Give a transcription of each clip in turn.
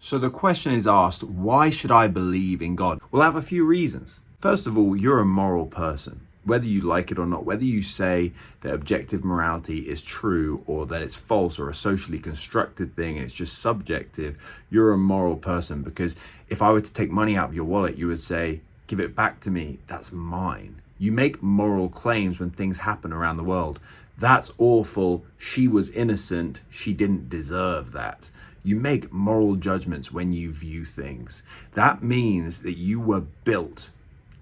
So the question is asked, why should I believe in God? Well, I have a few reasons. First of all, you're a moral person. Whether you like it or not, whether you say that objective morality is true or that it's false or a socially constructed thing and it's just subjective, you're a moral person. Because if I were to take money out of your wallet, you would say, give it back to me, that's mine. You make moral claims when things happen around the world. That's awful, she was innocent, she didn't deserve that. You make moral judgments when you view things. That means that you were built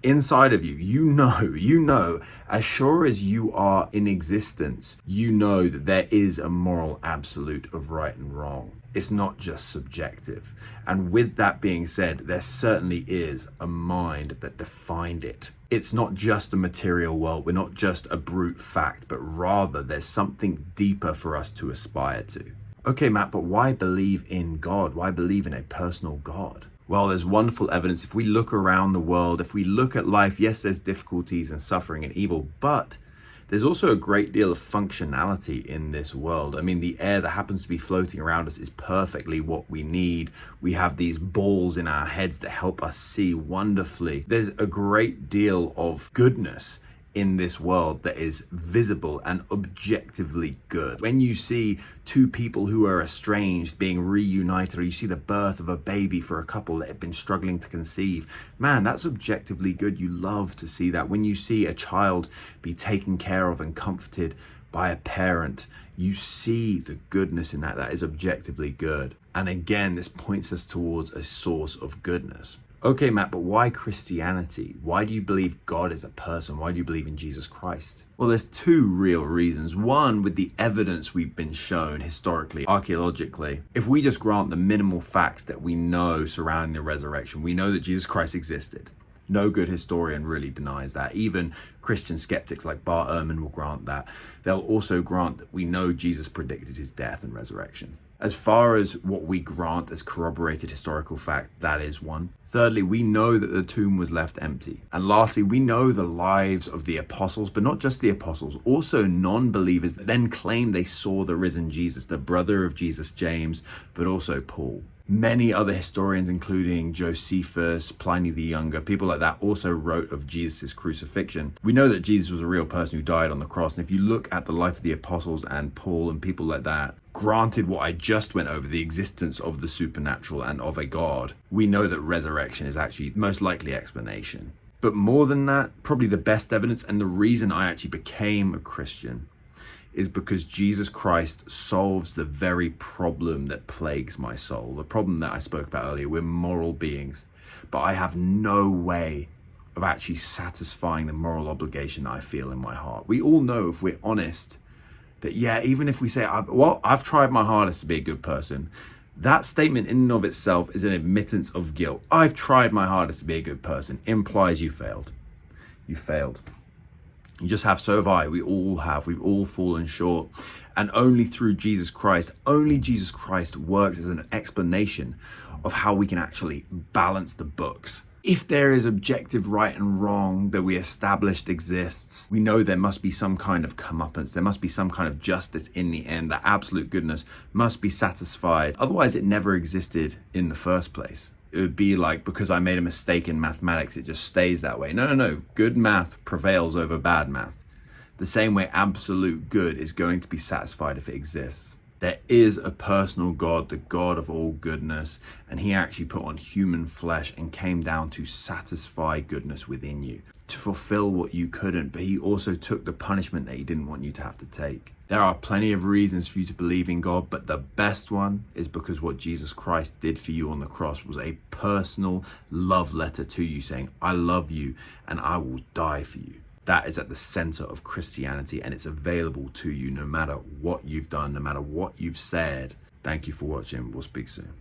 inside of you. You know, as sure as you are in existence, you know that there is a moral absolute of right and wrong. It's not just subjective. And with that being said, there certainly is a mind that defined it. It's not just a material world. We're not just a brute fact, but rather there's something deeper for us to aspire to. Okay, Matt, but why believe in God? Why believe in a personal God? Well, there's wonderful evidence. If we look around the world, if we look at life, yes, there's difficulties and suffering and evil, but there's also a great deal of functionality in this world. I mean, the air that happens to be floating around us is perfectly what we need. We have these balls in our heads that help us see wonderfully. There's a great deal of goodness in this world that is visible and objectively good. When you see two people who are estranged being reunited, or you see the birth of a baby for a couple that have been struggling to conceive, man, that's objectively good. You love to see that. When you see a child be taken care of and comforted by a parent, you see the goodness in that. That is objectively good. And again, this points us towards a source of goodness. Okay, Matt, but why Christianity? Why do you believe God is a person? Why do you believe in Jesus Christ? Well, there's two real reasons. One, with the evidence we've been shown historically, archaeologically, if we just grant the minimal facts that we know surrounding the resurrection, we know that Jesus Christ existed. No good historian really denies that. Even Christian skeptics like Bart Ehrman will grant that. They'll also grant that we know Jesus predicted his death and resurrection. As far as what we grant as corroborated historical fact, that is one. Thirdly, we know that the tomb was left empty. And lastly, we know the lives of the apostles, but not just the apostles, also non-believers that then claim they saw the risen Jesus, the brother of Jesus, James, but also Paul. Many other historians, including Josephus, Pliny the Younger, people like that, also wrote of Jesus' crucifixion. We know that Jesus was a real person who died on the cross. And if you look at the life of the apostles and Paul and people like that, granted what I just went over, the existence of the supernatural and of a God, we know that resurrection is actually the most likely explanation. But more than that, probably the best evidence and the reason I actually became a Christian is because Jesus Christ solves the very problem that plagues my soul. The problem that I spoke about earlier. We're moral beings, but I have no way of actually satisfying the moral obligation that I feel in my heart. We all know, if we're honest, that yeah, even if we say, I've tried my hardest to be a good person, that statement in and of itself is an admittance of guilt. I've tried my hardest to be a good person implies you failed. You failed. You just have, so have I. We all have. We've all fallen short. And only through Jesus Christ, only Jesus Christ works as an explanation of how we can actually balance the books. If there is objective right and wrong that we established exists, we know there must be some kind of comeuppance. There must be some kind of justice in the end. That absolute goodness must be satisfied. Otherwise, it never existed in the first place. It would be like, because I made a mistake in mathematics, it just stays that way. No. Good math prevails over bad math. The same way absolute good is going to be satisfied if it exists. There is a personal God, the God of all goodness, and he actually put on human flesh and came down to satisfy goodness within you, to fulfill what you couldn't, but he also took the punishment that he didn't want you to have to take. There are plenty of reasons for you to believe in God, but the best one is because what Jesus Christ did for you on the cross was a personal love letter to you saying, I love you and I will die for you. That is at the center of Christianity, and it's available to you no matter what you've done, no matter what you've said. Thank you for watching. We'll speak soon.